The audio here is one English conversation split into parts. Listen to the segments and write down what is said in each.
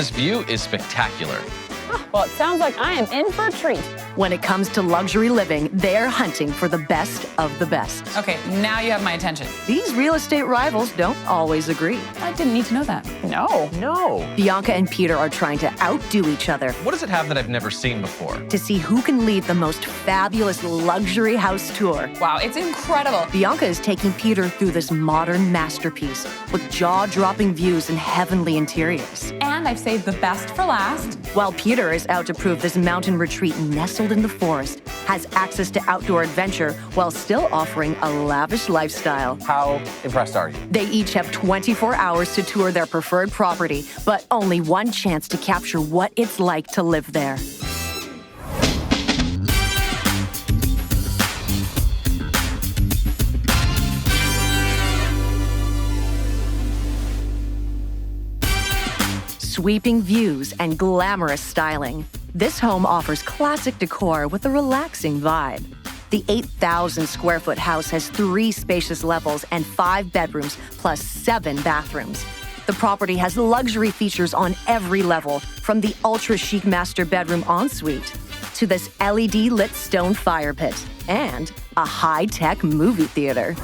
This view is spectacular. Well, it sounds like I am in for a treat. When it comes to luxury living, they're hunting for the best of the best. Okay, now you have my attention. These real estate rivals don't always agree. I didn't need to know that. No. Bianca and Peter are trying to outdo each other What does it have that I've never seen before? to see who can lead the most fabulous luxury house tour. Wow, it's incredible. Bianca is taking Peter through this modern masterpiece with jaw-dropping views and heavenly interiors. And I've saved the best for last. While Peter is out to prove this mountain retreat nestled in the forest has access to outdoor adventure while still offering a lavish lifestyle. How impressed are you? They each have 24 hours to tour their preferred property, but only one chance to capture what it's like to live there. Sweeping views and glamorous styling. This home offers classic decor with a relaxing vibe. The 8,000 square foot house has 3 spacious levels and 5 bedrooms plus 7 bathrooms. The property has luxury features on every level, from the ultra chic master bedroom ensuite to this LED lit stone fire pit and a high-tech movie theater.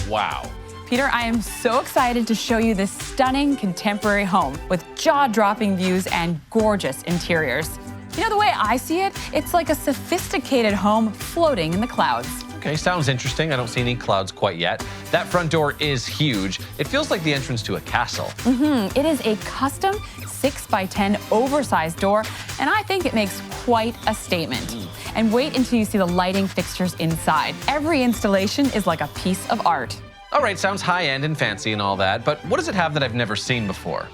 Wow. Peter, I am so excited to show you this stunning contemporary home with jaw-dropping views and gorgeous interiors. You know, the way I see it, it's like a sophisticated home floating in the clouds. Okay, sounds interesting. I don't see any clouds quite yet. That front door is huge. It feels like the entrance to a castle. It is a custom 6x10 oversized door, and I think it makes quite a statement. And wait until you see the lighting fixtures inside. Every installation is like a piece of art. All right, sounds high-end and fancy and all that, but what does it have that I've never seen before?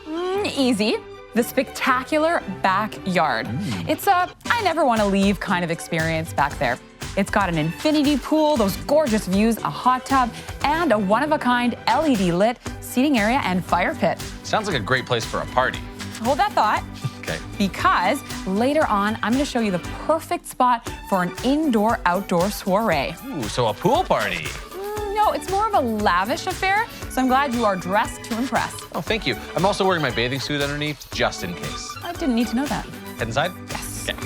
Easy. The spectacular backyard. It's a I never want to leave kind of experience back there. It's got an infinity pool, those gorgeous views, a hot tub, and a one-of-a-kind LED lit seating area and fire pit. Sounds like a great place for a party. Hold that thought. Okay. Because later on, I'm going to show you the perfect spot for an indoor-outdoor soiree. Ooh, so a pool party. No, it's more of a lavish affair, so I'm glad you are dressed to impress. Oh, thank you. I'm also wearing my bathing suit underneath, just in case. I didn't need to know that. Head inside? Yes. Okay.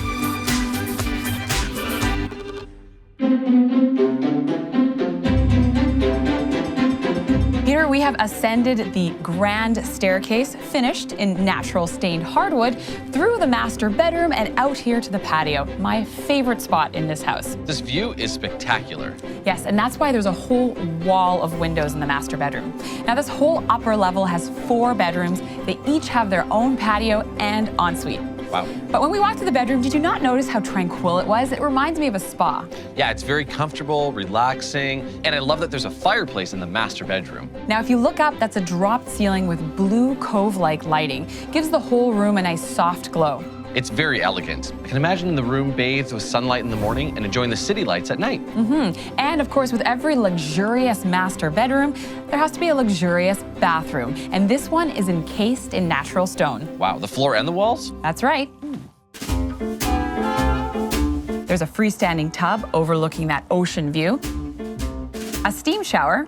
Peter, we have ascended the grand staircase, finished in natural stained hardwood, through the master bedroom and out here to the patio, my favorite spot in this house. This view is spectacular. Yes, and that's why there's a whole wall of windows in the master bedroom. Now, this whole upper level has 4 bedrooms. They each have their own patio and ensuite. Wow. But when we walked to the bedroom, did you not notice how tranquil it was? It reminds me of a spa. Yeah, it's very comfortable, relaxing, and I love that there's a fireplace in the master bedroom. Now, if you look up, that's a dropped ceiling with blue cove-like lighting. Gives the whole room a nice soft glow. It's very elegant. I can imagine the room bathed with sunlight in the morning and enjoying the city lights at night. And of course, with every luxurious master bedroom, there has to be a luxurious bathroom. And this one is encased in natural stone. Wow, the floor and the walls? That's right. There's a freestanding tub overlooking that ocean view, a steam shower,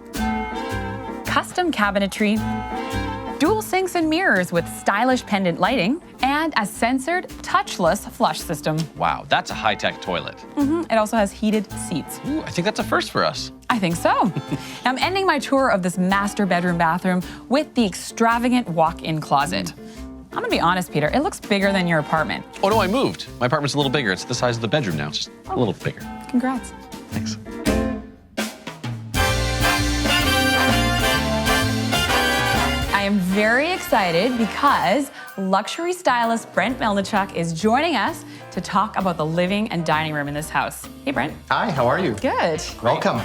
custom cabinetry, dual sinks and mirrors with stylish pendant lighting, and a censored, touchless flush system. Wow, that's a high-tech toilet. It also has heated seats. Ooh, I think that's a first for us. I think so. Now, I'm ending my tour of this master bedroom bathroom with the extravagant walk-in closet. I'm gonna be honest, Peter, it looks bigger than your apartment. Oh no, I moved. My apartment's a little bigger. It's the size of the bedroom now. It's just a little bigger. Congrats. Thanks. I am very excited because luxury stylist Brent Melnichuk is joining us to talk about the living and dining room in this house. Hey, Brent. Hi, how are you? Good. Welcome.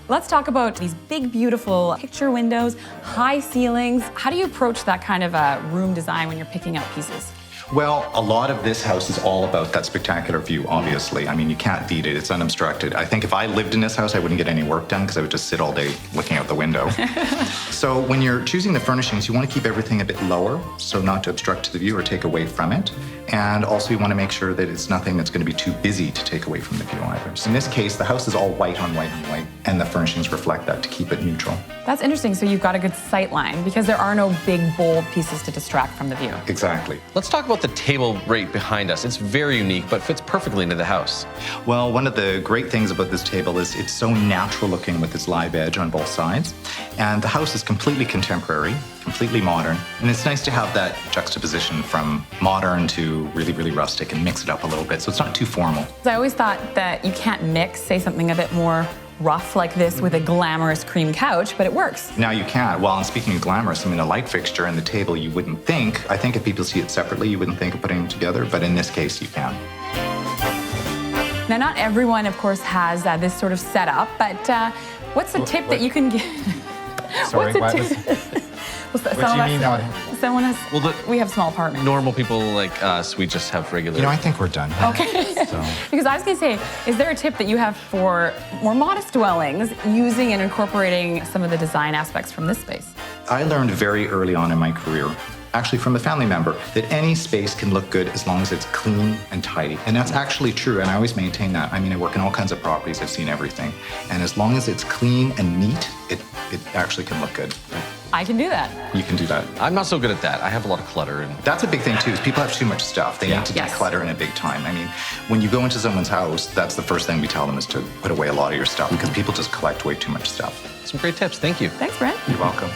Let's talk about these big, beautiful picture windows, high ceilings. How do you approach that kind of room design when you're picking out pieces? Well, a lot of this house is all about that spectacular view, obviously. I mean, you can't beat it. It's unobstructed. I think if I lived in this house, I wouldn't get any work done because I would just sit all day looking out the window. So when you're choosing the furnishings, you want to keep everything a bit lower, so not to obstruct the view or take away from it. And also you want to make sure that it's nothing that's going to be too busy to take away from the view either. So in this case, the house is all white on white on white, and the furnishings reflect that to keep it neutral. That's interesting. So you've got a good sight line because there are no big, bold pieces to distract from the view. Exactly. Let's talk about the table right behind us. It's very unique, but fits perfectly into the house. Well, one of the great things about this table is it's so natural looking with its live edge on both sides. And the house is completely contemporary, completely modern. And it's nice to have that juxtaposition from modern to really, really rustic and mix it up a little bit so it's not too formal. I always thought that you can't mix, say, something a bit more rough like this with a glamorous cream couch, but it works. Now you can't. Well, and speaking of glamorous, I mean, a light fixture and the table, you wouldn't think. I think if people see it separately, you wouldn't think of putting them together, but in this case, you can. Now, not everyone, of course, has this sort of setup, but what's a tip that you can give? Sorry, what's a tip? what do you mean? Someone has, we have small apartments. Normal people like us, we just have regular. You know, I think we're done. Okay. So. Because I was going to say, is there a tip that you have for more modest dwellings using and incorporating some of the design aspects from this space? I learned very early on in my career, actually from a family member, that any space can look good as long as it's clean and tidy. And that's actually true, and I always maintain that. I mean, I work in all kinds of properties, I've seen everything. And as long as it's clean and neat, it actually can look good. I can do that. You can do that. I'm not so good at that. I have a lot of clutter. And That's a big thing too, is people have too much stuff. They need to declutter in a big time. I mean, when you go into someone's house, that's the first thing we tell them is to put away a lot of your stuff because people just collect way too much stuff. some great tips. Thank you. Thanks, Brent. You're welcome.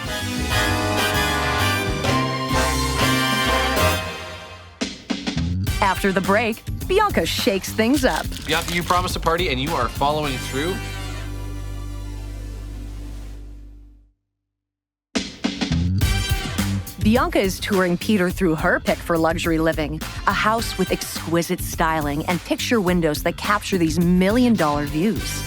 After the break, Bianca shakes things up. Bianca, you promised a party and you are following through. Bianca is touring Peter through her pick for luxury living, a house with exquisite styling and picture windows that capture these million-dollar views.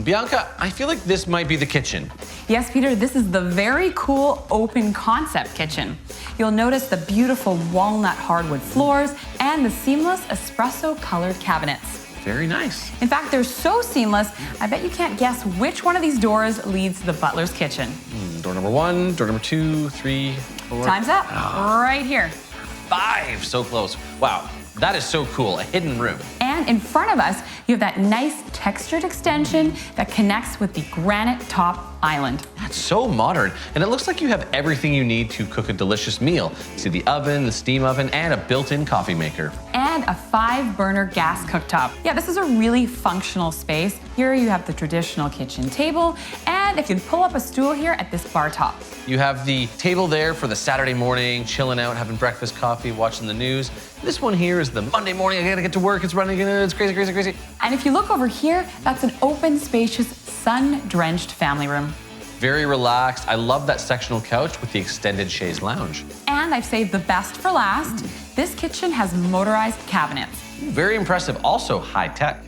Bianca, I feel like this might be the kitchen. Yes, Peter, this is the very cool open concept kitchen. You'll notice the beautiful walnut hardwood floors and the seamless espresso colored cabinets. Very nice. In fact, they're so seamless, I bet you can't guess which one of these doors leads to the butler's kitchen. Door number 1, door number 2, 3, 4. Time's up. Right here. 5. So close. Wow, that is so cool. A hidden room. And in front of us, you have that nice textured extension that connects with the granite top island. That's so modern. And it looks like you have everything you need to cook a delicious meal. See the oven, the steam oven, and a built-in coffee maker. And a 5-burner gas cooktop. Yeah, this is a really functional space. Here you have the traditional kitchen table, and if you pull up a stool here at this bar top. You have the table there for the Saturday morning, chilling out, having breakfast, coffee, watching the news. This one here is the Monday morning, I gotta get to work, it's running, it's crazy, crazy, crazy. And if you look over here, that's an open, spacious, sun-drenched family room. Very relaxed. I love that sectional couch with the extended chaise lounge. And I've saved the best for last. This kitchen has motorized cabinets. Very impressive, also high tech.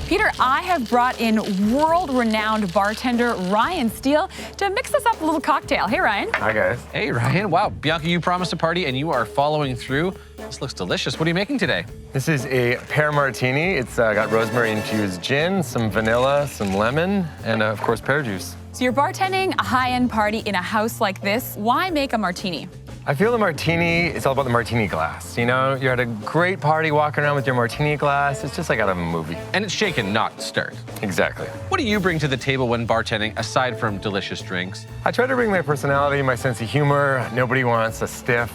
Peter, I have brought in world-renowned bartender Ryan Steele to mix us up a little cocktail. Hey, Ryan. Hi, guys. Hey, Ryan. Wow, Bianca, you promised a party and you are following through. This looks delicious. What are you making today? This is a pear martini. It's got rosemary-infused gin, some vanilla, some lemon, and of course, pear juice. So you're bartending a high-end party in a house like this. Why make a martini? I feel the martini, it's all about the martini glass. You know, you're at a great party walking around with your martini glass. It's just like out of a movie. And it's shaken, not stirred. Exactly. What do you bring to the table when bartending, aside from delicious drinks? I try to bring my personality, my sense of humor. Nobody wants a stiff,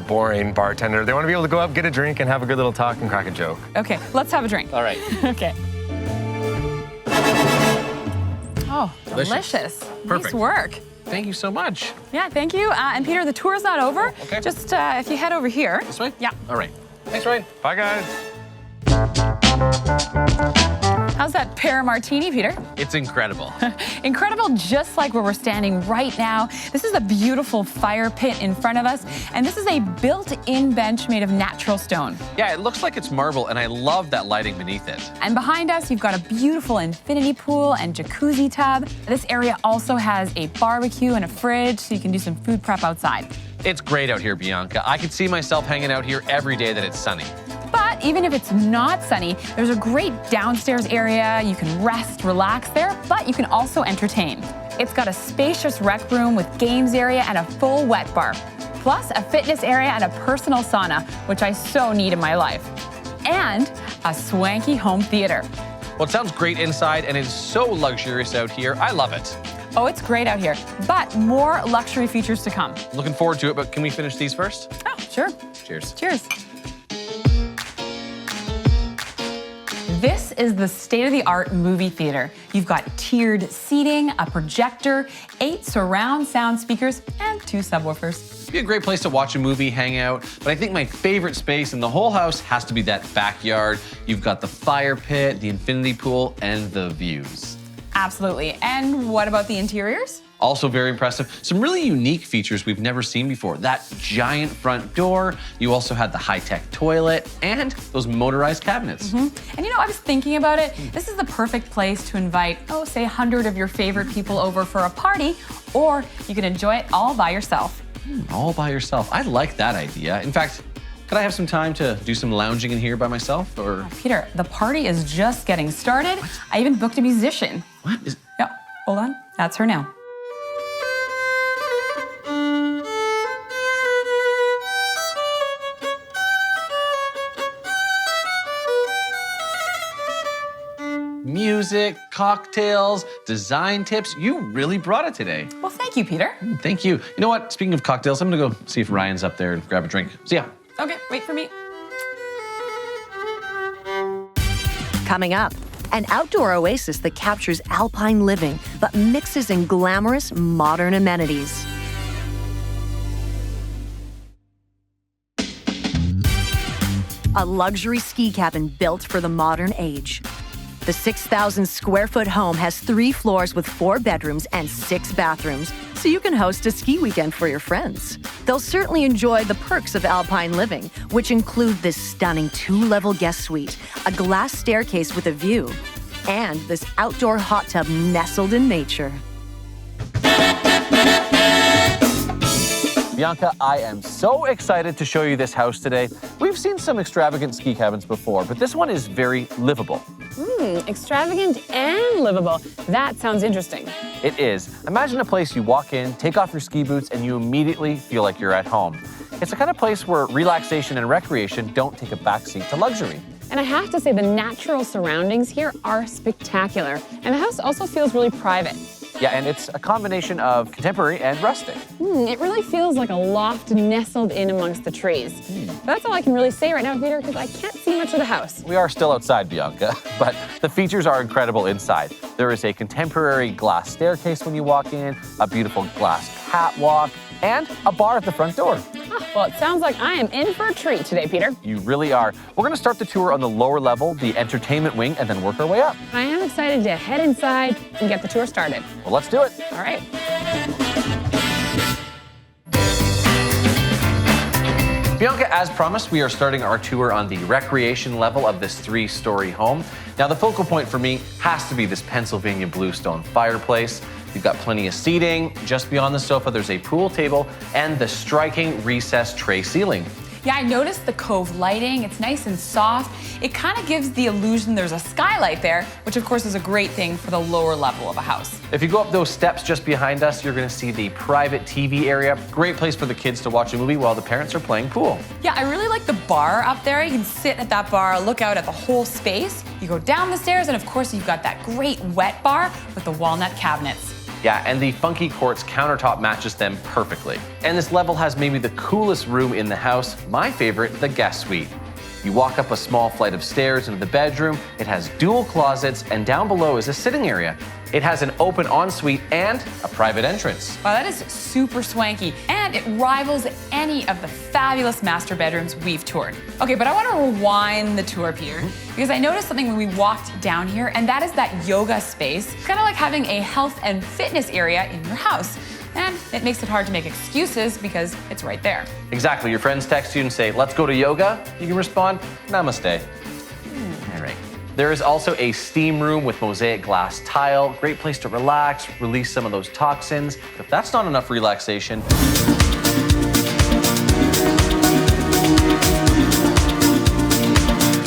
boring bartender. They want to be able to go up, get a drink, and have a good little talk and crack a joke. Okay, let's have a drink. All right. Okay. Oh, delicious. Perfect. Nice work. Thank you so much. Yeah, thank you. And Peter, the tour's not over. Okay. Just if you head over here. This way? Yeah. All right. Thanks, Ryan. Bye, guys. How's that pear martini, Peter? It's incredible. Incredible, just like where we're standing right now. This is a beautiful fire pit in front of us, and this is a built-in bench made of natural stone. Yeah, it looks like it's marble, and I love that lighting beneath it. And behind us, you've got a beautiful infinity pool and jacuzzi tub. This area also has a barbecue and a fridge, so you can do some food prep outside. It's great out here, Bianca. I could see myself hanging out here every day that it's sunny. But even if it's not sunny, there's a great downstairs area. You can rest, relax there, but you can also entertain. It's got a spacious rec room with games area and a full wet bar, plus a fitness area and a personal sauna, which I so need in my life, and a swanky home theater. Well, it sounds great inside and it's so luxurious out here. I love it. Oh, it's great out here, but more luxury features to come. Looking forward to it, but can we finish these first? Oh, sure. Cheers. Cheers. This is the state-of-the-art movie theater. You've got tiered seating, a projector, 8 surround sound speakers, and 2 subwoofers. It'd be a great place to watch a movie, hang out, but I think my favorite space in the whole house has to be that backyard. You've got the fire pit, the infinity pool, and the views. Absolutely. And what about the interiors? Also very impressive. Some really unique features we've never seen before. That giant front door. You also had the high-tech toilet and those motorized cabinets. And you know, I was thinking about it. This is the perfect place to invite, say 100 of your favorite people over for a party, or you can enjoy it all by yourself. All by yourself. I like that idea. In fact, could I have some time to do some lounging in here by myself, or? Peter, the party is just getting started. What? I even booked a musician. What? Yep, hold on. That's her now. Music, cocktails, design tips. You really brought it today. Well, thank you, Peter. Thank you. You know what? Speaking of cocktails, I'm gonna go see if Ryan's up there and grab a drink. See ya. Okay, wait for me. Coming up, an outdoor oasis that captures alpine living but mixes in glamorous modern amenities. A luxury ski cabin built for the modern age. The 6,000 square foot home has 3 floors with 4 bedrooms and 6 bathrooms, so you can host a ski weekend for your friends. They'll certainly enjoy the perks of alpine living, which include this stunning 2-level guest suite, a glass staircase with a view, and this outdoor hot tub nestled in nature. Bianca, I am so excited to show you this house today. We've seen some extravagant ski cabins before, but this one is very livable. Extravagant and livable. That sounds interesting. It is. Imagine a place you walk in, take off your ski boots, and you immediately feel like you're at home. It's the kind of place where relaxation and recreation don't take a backseat to luxury. And I have to say, the natural surroundings here are spectacular. And the house also feels really private. Yeah, and it's a combination of contemporary and rustic. It really feels like a loft nestled in amongst the trees. That's all I can really say right now, Peter, because I can't see much of the house. We are still outside, Bianca, but the features are incredible inside. There is a contemporary glass staircase when you walk in, a beautiful glass catwalk, and a bar at the front door. Well, it sounds like I am in for a treat today, Peter. You really are. We're gonna start the tour on the lower level, the entertainment wing, and then work our way up. I am excited to head inside and get the tour started. Well, let's do it. All right. Bianca, as promised, we are starting our tour on the recreation level of this 3-story home. Now, the focal point for me has to be this Pennsylvania bluestone fireplace. You've got plenty of seating. Just beyond the sofa, there's a pool table and the striking recessed tray ceiling. Yeah, I noticed the cove lighting. It's nice and soft. It kind of gives the illusion there's a skylight there, which of course is a great thing for the lower level of a house. If you go up those steps just behind us, you're gonna see the private TV area. Great place for the kids to watch a movie while the parents are playing pool. Yeah, I really like the bar up there. You can sit at that bar, look out at the whole space. You go down the stairs, and of course you've got that great wet bar with the walnut cabinets. Yeah, and the funky quartz countertop matches them perfectly. And this level has maybe the coolest room in the house, my favorite, the guest suite. You walk up a small flight of stairs into the bedroom. It has dual closets, and down below is a sitting area. It has an open ensuite and a private entrance. Wow, that is super swanky, and it rivals any of the fabulous master bedrooms we've toured. Okay, but I want to rewind the tour, Peter, because I noticed something when we walked down here, and that is that yoga space. It's kind of like having a health and fitness area in your house. And it makes it hard to make excuses because it's right there. Exactly. Your friends text you and say, let's go to yoga. You can respond, namaste. All right. There is also a steam room with mosaic glass tile. Great place to relax, release some of those toxins. But if that's not enough relaxation,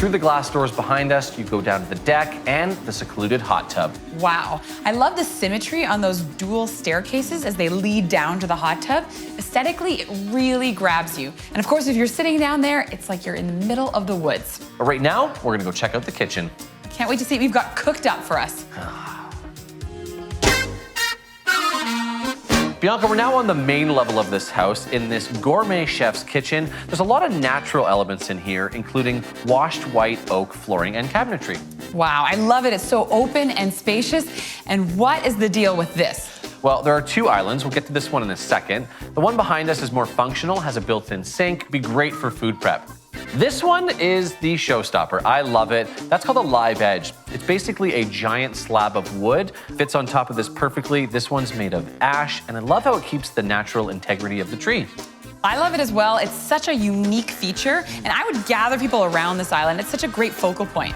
through the glass doors behind us, you go down to the deck and the secluded hot tub. Wow, I love the symmetry on those dual staircases as they lead down to the hot tub. Aesthetically, it really grabs you. And of course, if you're sitting down there, it's like you're in the middle of the woods. But right now, we're gonna go check out the kitchen. Can't wait to see what you've got cooked up for us. Bianca, we're now on the main level of this house in this gourmet chef's kitchen. There's a lot of natural elements in here, including washed white oak flooring and cabinetry. Wow, I love it. It's so open and spacious. And what is the deal with this? Well, there are two islands. We'll get to this one in a second. The one behind us is more functional, has a built-in sink, be great for food prep. This one is the showstopper. I love it. That's called a live edge. It's basically a giant slab of wood. Fits on top of this perfectly. This one's made of ash, and I love how it keeps the natural integrity of the tree. I love it as well. It's such a unique feature, and I would gather people around this island. It's such a great focal point.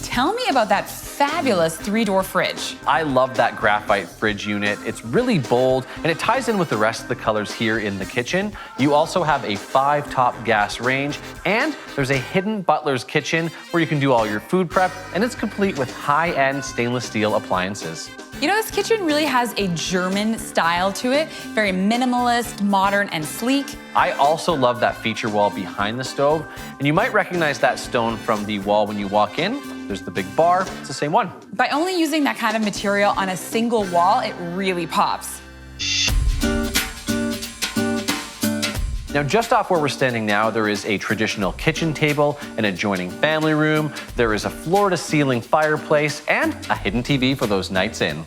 Tell me about that fabulous 3-door fridge. I love that graphite fridge unit. It's really bold, and it ties in with the rest of the colors here in the kitchen. You also have a 5-top gas range, and there's a hidden butler's kitchen where you can do all your food prep, and it's complete with high-end stainless steel appliances. You know, this kitchen really has a German style to it. Very minimalist, modern, and sleek. I also love that feature wall behind the stove, and you might recognize that stone from the wall when you walk in. There's the big bar, it's the same one. By only using that kind of material on a single wall, it really pops. Now, just off where we're standing now, there is a traditional kitchen table, an adjoining family room, there is a floor-to-ceiling fireplace, and a hidden TV for those nights in.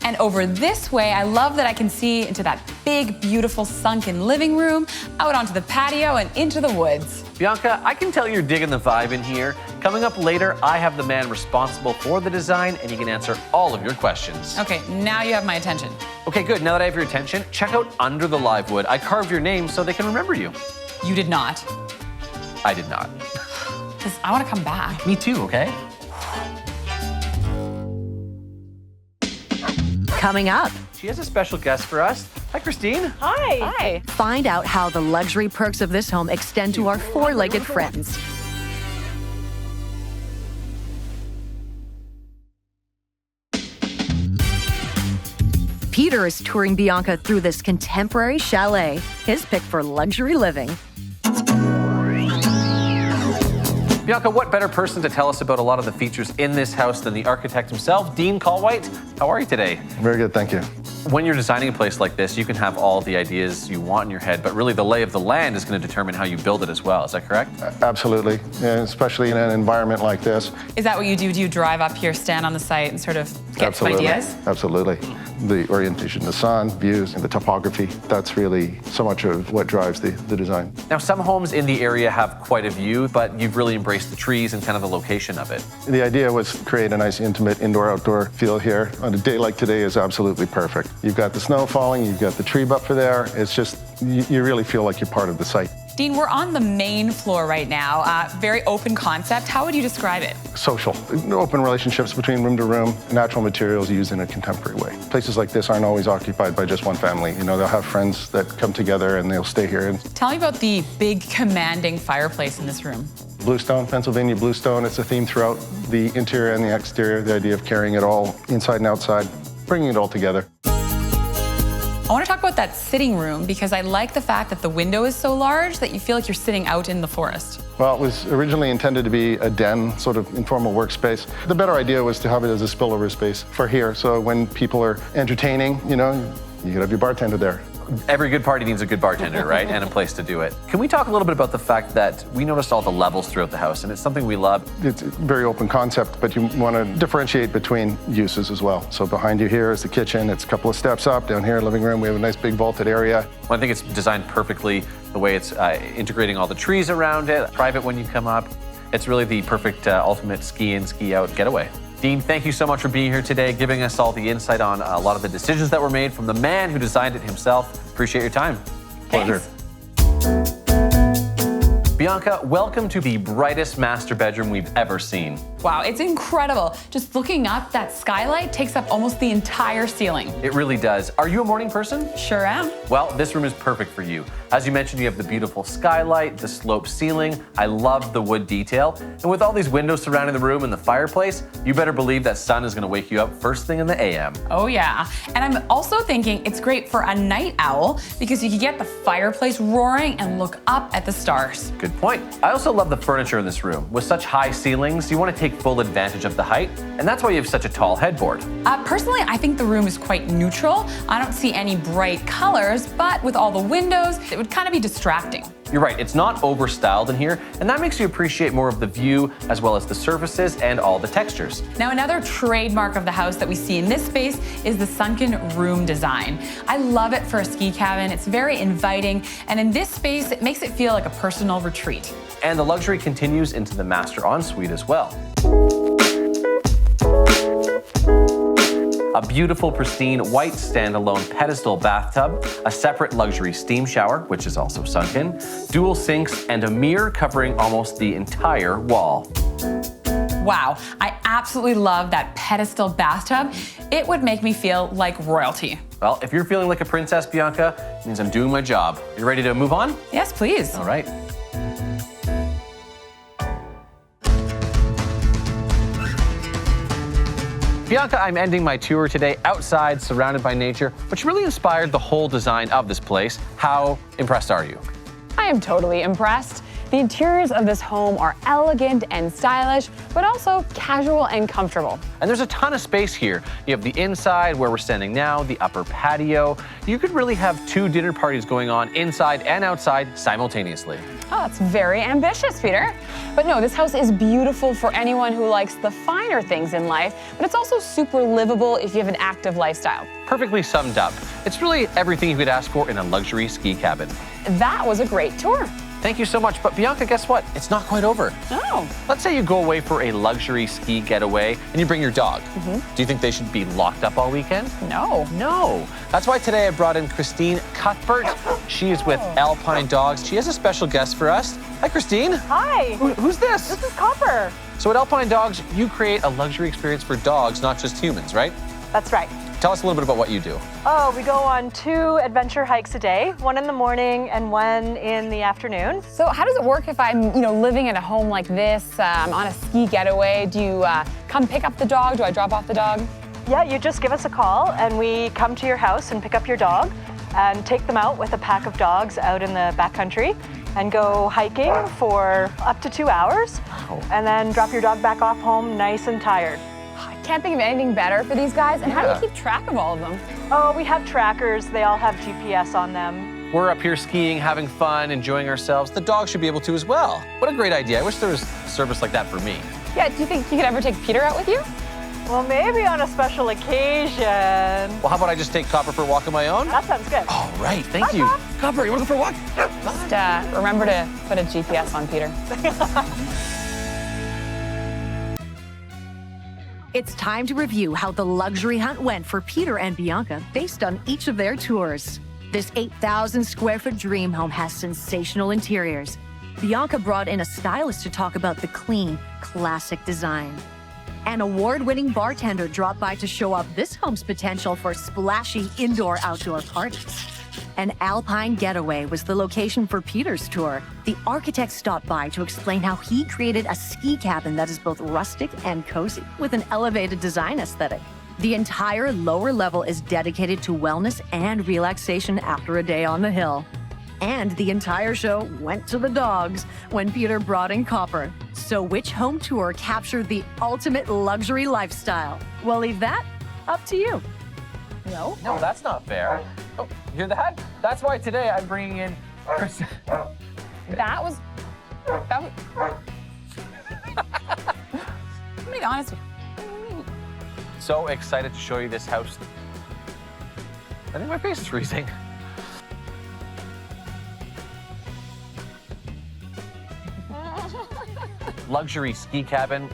And over this way, I love that I can see into that big, beautiful sunken living room, out onto the patio and into the woods. Bianca, I can tell you're digging the vibe in here. Coming up later, I have the man responsible for the design, and he can answer all of your questions. Okay, now you have my attention. Okay, good. Now that I have your attention, check out under the live wood. I carved your name so they can remember you. You did not. I did not. Because I want to come back. Me too, okay? Coming up, She has a special guest for us. Hi, Christine. Hi. Hi. find out how the luxury perks of this home extend to our 4-legged friends. Peter is touring Bianca through this contemporary chalet, his pick for luxury living. Bianca, what better person to tell us about a lot of the features in this house than the architect himself, Dean Colwhite? How are you today? Very good, thank you. When you're designing a place like this, you can have all the ideas you want in your head, but really the lay of the land is going to determine how you build it as well. Is that correct? Absolutely, yeah, especially in an environment like this. Is that what you do? Do you drive up here, stand on the site, and sort of get some Absolutely. ideas? Absolutely. The orientation, the sun, views, and the topography, that's really so much of what drives the design. Now, some homes in the area have quite a view, but you've really embraced the trees and kind of the location of it. The idea was to create a nice, intimate, indoor-outdoor feel here. On a day like today is absolutely perfect. You've got the snow falling, you've got the tree buffer there. It's just, you really feel like you're part of the site. Dean, we're on the main floor right now. Very open concept. How would you describe it? Social, open relationships between room to room, natural materials used in a contemporary way. Places like this aren't always occupied by just one family. You know, they'll have friends that come together and they'll stay here. Tell me about the big commanding fireplace in this room. Bluestone, Pennsylvania bluestone. It's a theme throughout the interior and the exterior, the idea of carrying it all inside and outside, bringing it all together. I want to talk about that sitting room because I like the fact that the window is so large that you feel like you're sitting out in the forest. Well, it was originally intended to be a den, sort of informal workspace. The better idea was to have it as a spillover space for here. So when people are entertaining, you know, you could have your bartender there. Every good party needs a good bartender, right? And a place to do it. Can we talk a little bit about the fact that we noticed all the levels throughout the house, and it's something we love. It's a very open concept, but you want to differentiate between uses as well. So behind you here is the kitchen. It's a couple of steps up. Down here, living room, we have a nice big vaulted area. I think it's designed perfectly, the way it's integrating all the trees around it, private when you come up. It's really the perfect ultimate ski in, ski out getaway. Dean, thank you so much for being here today, giving us all the insight on a lot of the decisions that were made from the man who designed it himself. Appreciate your time. Pleasure. Bianca, welcome to the brightest master bedroom we've ever seen. Wow, it's incredible. Just looking up, that skylight takes up almost the entire ceiling. It really does. Are you a morning person? Sure am. Well, this room is perfect for you. As you mentioned, you have the beautiful skylight, the sloped ceiling. I love the wood detail. And with all these windows surrounding the room and the fireplace, you better believe that sun is going to wake you up first thing in the AM. Oh yeah, and I'm also thinking it's great for a night owl because you can get the fireplace roaring and look up at the stars. Good point. I also love the furniture in this room. With such high ceilings, you want to take full advantage of the height, and that's why you have such a tall headboard. Personally, I think the room is quite neutral. I don't see any bright colors, but with all the windows, it would kind of be distracting. You're right, it's not over-styled in here, and that makes you appreciate more of the view as well as the surfaces and all the textures. Now, another trademark of the house that we see in this space is the sunken room design. I love it for a ski cabin. It's very inviting, and in this space, it makes it feel like a personal retreat. And the luxury continues into the master ensuite as well. A beautiful, pristine, white standalone pedestal bathtub, a separate luxury steam shower, which is also sunken, dual sinks, and a mirror covering almost the entire wall. Wow, I absolutely love that pedestal bathtub. It would make me feel like royalty. Well, if you're feeling like a princess, Bianca, it means I'm doing my job. You ready to move on? Yes, please. All right. Bianca, I'm ending my tour today outside, surrounded by nature, which really inspired the whole design of this place. How impressed are you? I am totally impressed. The interiors of this home are elegant and stylish, but also casual and comfortable. And there's a ton of space here. You have the inside where we're standing now, the upper patio. You could really have 2 dinner parties going on inside and outside simultaneously. Oh, that's very ambitious, Peter. But no, this house is beautiful for anyone who likes the finer things in life, but it's also super livable if you have an active lifestyle. Perfectly summed up. It's really everything you could ask for in a luxury ski cabin. That was a great tour. Thank you so much. But Bianca, guess what? It's not quite over. Oh. Let's say you go away for a luxury ski getaway and you bring your dog. Do you think they should be locked up all weekend? No. No. That's why today I brought in Christine Cuthbert. She is with Alpine Dogs. She has a special guest for us. Hi, Christine. Hi. Who's this? This is Copper. So at Alpine Dogs, you create a luxury experience for dogs, not just humans, right? That's right. Tell us a little bit about what you do. Oh, we go on 2 adventure hikes a day, one in the morning and one in the afternoon. So how does it work if I'm, living at a home like this, on a ski getaway? Do you come pick up the dog? Do I drop off the dog? Yeah, you just give us a call and we come to your house and pick up your dog and take them out with a pack of dogs out in the backcountry and go hiking for up to 2 hours. Wow. And then drop your dog back off home nice and tired. I can't think of anything better for these guys. And how do you keep track of all of them? Oh, we have trackers. They all have GPS on them. We're up here skiing, having fun, enjoying ourselves. The dogs should be able to as well. What a great idea. I wish there was service like that for me. Yeah, do you think you could ever take Peter out with you? Well, maybe on a special occasion. Well, how about I just take Copper for a walk on my own? That sounds good. All right, thank you. Copper, you want to go for a walk? Just remember to put a GPS on Peter. It's time to review how the luxury hunt went for Peter and Bianca based on each of their tours. This 8,000 square foot dream home has sensational interiors. Bianca brought in a stylist to talk about the clean, classic design. An award-winning bartender dropped by to show off this home's potential for splashy indoor-outdoor parties. An Alpine getaway was the location for Peter's tour. The architect stopped by to explain how he created a ski cabin that is both rustic and cozy, with an elevated design aesthetic. The entire lower level is dedicated to wellness and relaxation after a day on the hill. And the entire show went to the dogs when Peter brought in Copper. So which home tour captured the ultimate luxury lifestyle? We'll leave that up to you. No, that's not fair. Oh, you hear that? That's why today I'm bringing in Chris. That was. I'm gonna be honest with you. So excited to show you this house. I think my face is freezing. Luxury ski cabin